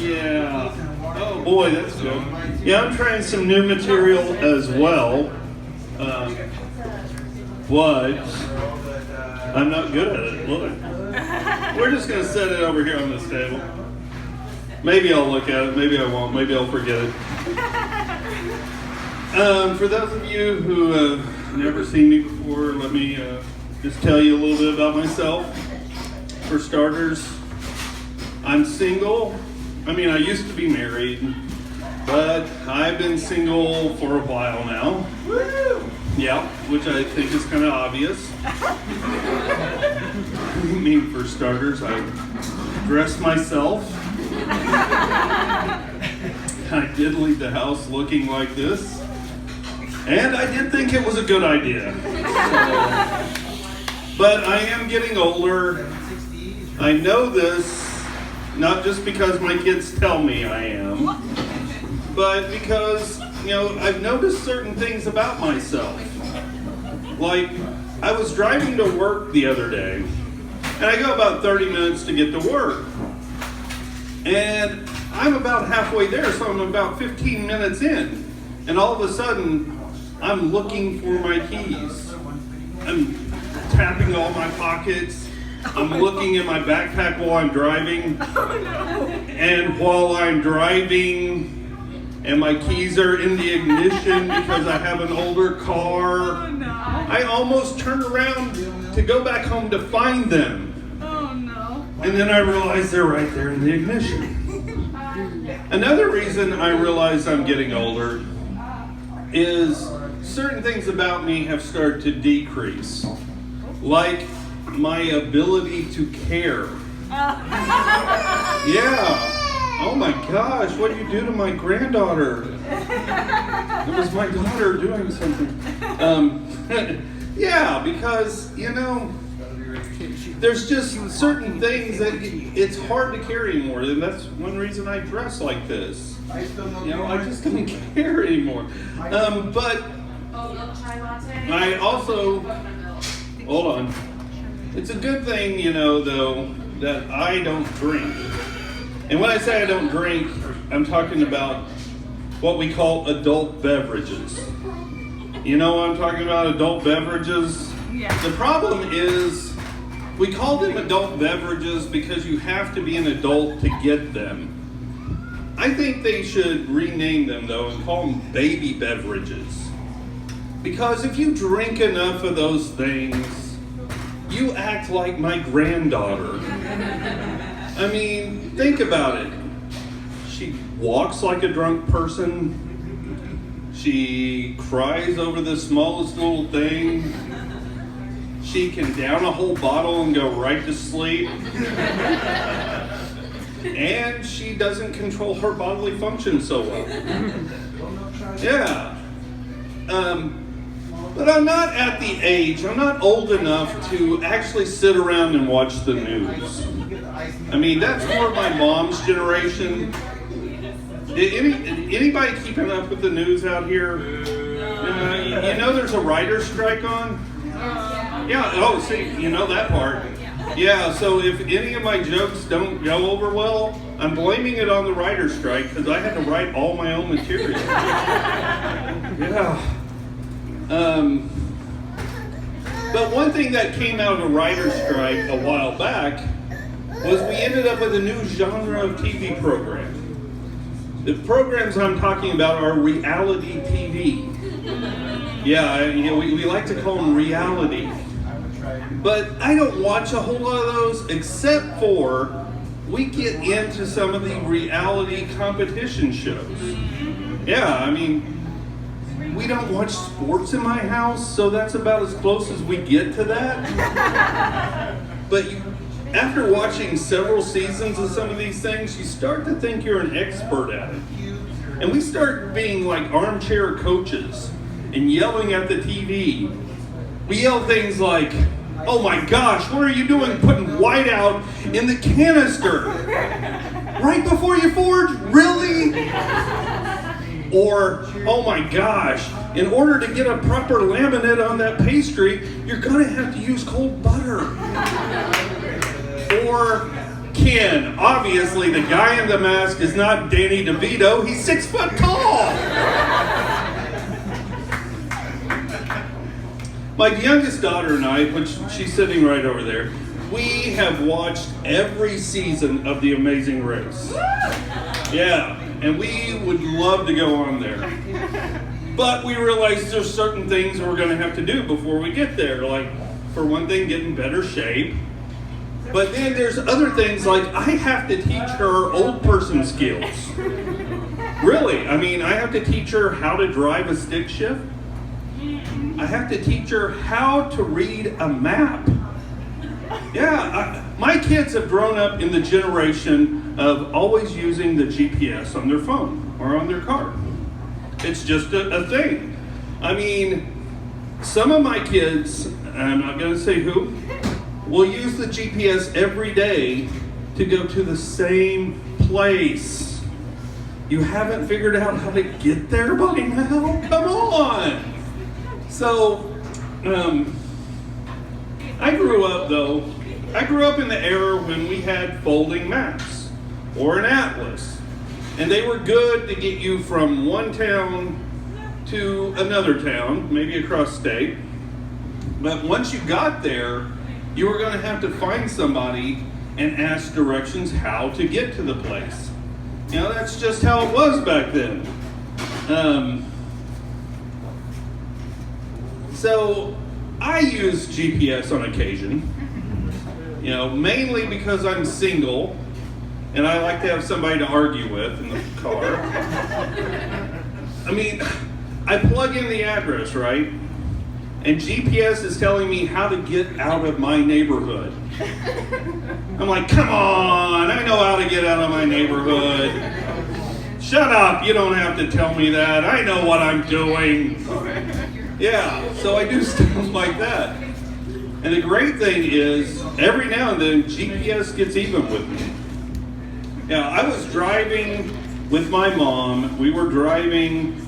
Yeah. Oh boy, that's good. Yeah, I'm trying some new material as well. But I'm not good at it. Look. We're just going to set it over here on this table. Maybe I'll look at it. Maybe I won't. Maybe I'll forget it. For those of you who have never seen me before, let me just tell you a little bit about myself. For starters, I'm single. I mean, I used to be married, but I've been single for a while now. Woo! Yeah, which I think is kind of obvious. I mean, for starters, I dress myself. I did leave the house looking like this. And I did think it was a good idea. But I am getting older. I know this, not just because my kids tell me I am, but because, I've noticed certain things about myself. Like, I was driving to work the other day, and I go about 30 minutes to get to work. And I'm about halfway there, so I'm about 15 minutes in. And all of a sudden, I'm looking for my keys. I'm tapping all my pockets. I'm looking in my backpack while I'm driving. And while I'm driving, and my keys are in the ignition because I have an older car, I almost turn around to go back home to find them. And then I realize they're right there in the ignition. Another reason I realize I'm getting older is certain things about me have started to decrease. Like my ability to care. Yeah. Oh my gosh, what do you do to my granddaughter? It was my daughter doing something. Yeah, because, there's just certain things that it's hard to carry anymore. And that's one reason I dress like this. I just don't care anymore. But I also, hold on. It's a good thing, though, that I don't drink. And when I say I don't drink, I'm talking about what we call adult beverages. You know what I'm talking about, adult beverages? Yeah. The problem is, we call them adult beverages because you have to be an adult to get them. I think they should rename them, though, and call them baby beverages. Because if you drink enough of those things, you act like my granddaughter. I mean, think about it. She walks like a drunk person. She cries over the smallest little thing. She can down a whole bottle and go right to sleep. And she doesn't control her bodily function so well. Yeah. But I'm not at the age, I'm not old enough to actually sit around and watch the news. I mean, that's more my mom's generation. Anybody keeping up with the news out here? There's a writer's strike on? Yeah, oh, see, that part. Yeah, so if any of my jokes don't go over well, I'm blaming it on the writer's strike because I had to write all my own material. Yeah. But one thing that came out of a writer's strike a while back was we ended up with a new genre of TV program. The programs I'm talking about are reality TV. Yeah, we like to call them reality. But I don't watch a whole lot of those except for we get into some of the reality competition shows. Yeah, I mean, we don't watch sports in my house, so that's about as close as we get to that. But after watching several seasons of some of these things, you start to think you're an expert at it. And we start being like armchair coaches and yelling at the TV. We yell things like, "Oh my gosh, what are you doing putting white out in the canister? Right before you forge? Really?" Or, "Oh my gosh, in order to get a proper laminate on that pastry, you're going to have to use cold butter." Or, Ken, obviously the guy in the mask is not Danny DeVito. He's 6 foot tall. My youngest daughter and I, which she's sitting right over there, we have watched every season of The Amazing Race. Yeah, and we would love to go on there. But we realize there's certain things we're going to have to do before we get there. Like, for one thing, get in better shape. But then there's other things like I have to teach her old person skills. Really, I mean, I have to teach her how to drive a stick shift. I have to teach her how to read a map. Yeah, my kids have grown up in the generation of always using the GPS on their phone or on their car. It's just a thing. I mean, some of my kids, and I'm not going to say who, will use the GPS every day to go to the same place. You haven't figured out how to get there by now? Come on! So, I grew up in the era when we had folding maps or an atlas. And they were good to get you from one town to another town, maybe across state. But once you got there, you were going to have to find somebody and ask directions how to get to the place. You know, that's just how it was back then. So I use GPS on occasion, you know, mainly because I'm single and I like to have somebody to argue with in the car. I mean, I plug in the address, right? And GPS is telling me how to get out of my neighborhood. I'm like, come on, I know how to get out of my neighborhood. Shut up, you don't have to tell me that. I know what I'm doing. Yeah, so I do stuff like that. And the great thing is, every now and then, GPS gets even with me. Yeah, I was driving with my mom. We were driving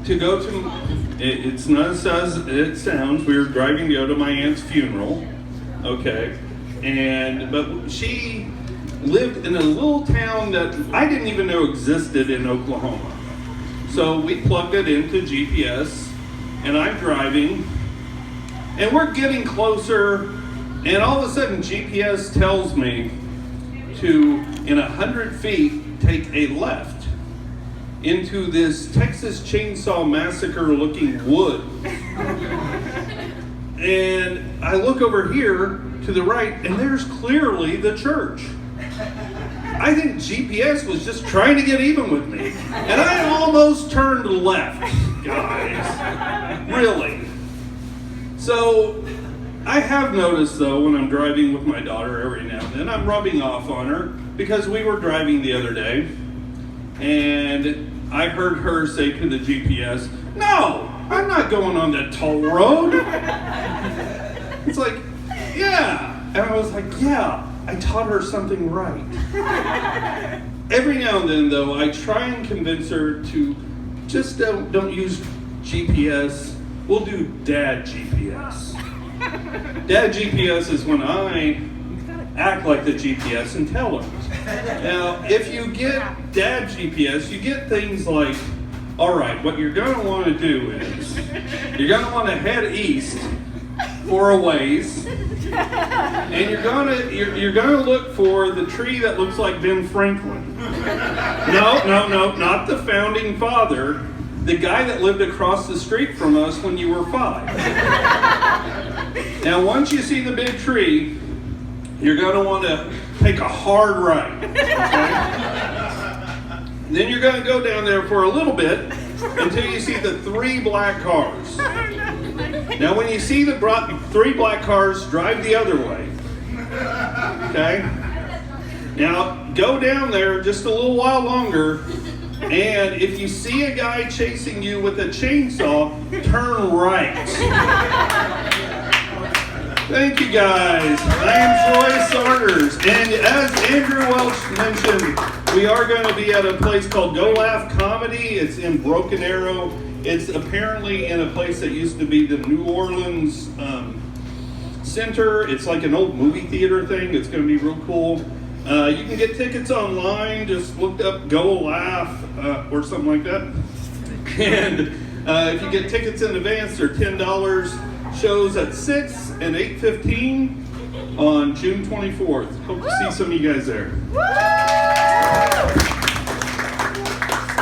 to go to, it's not as it sounds, we were driving to go to my aunt's funeral. Okay. But she lived in a little town that I didn't even know existed in Oklahoma. So we plugged it into GPS, and I'm driving, and we're getting closer, and all of a sudden GPS tells me to, in 100 feet, take a left into this Texas Chainsaw Massacre looking wood. And I look over here to the right, and there's clearly the church. I think GPS was just trying to get even with me. And I almost turned left, guys. Really. So, I have noticed, though, when I'm driving with my daughter every now and then, I'm rubbing off on her because we were driving the other day, and I heard her say to the GPS, "No, I'm not going on that toll road." It's like, yeah. And I was like, yeah, I taught her something right. Every now and then, though, I try and convince her to just don't use GPS. We'll do Dad GPS. Dad GPS is when I act like the GPS and tell her. Now, if you get Dad GPS, you get things like, all right, what you're going to want to do is, you're going to want to head east for a ways, and you're gonna look for the tree that looks like Ben Franklin. No, not the founding father, the guy that lived across the street from us when you were 5. Now, once you see the big tree, you're gonna want to take a hard right. Okay? Then you're gonna go down there for a little bit until you see the 3 black cars. Now, when you see the 3 black cars, drive the other way. Okay? Now, go down there just a little while longer, and if you see a guy chasing you with a chainsaw, turn right. Thank you, guys. I am Troy Sarters, and as Andrew Welch mentioned, we are going to be at a place called Go Laugh Comedy. It's in Broken Arrow. It's apparently in a place that used to be the New Orleans Center. It's like an old movie theater thing. It's going to be real cool. You can get tickets online. Just look up Go Laugh or something like that. And if you get tickets in advance, they're $10. Shows at 6 and 8:15 on June 24th. Hope to see some of you guys there.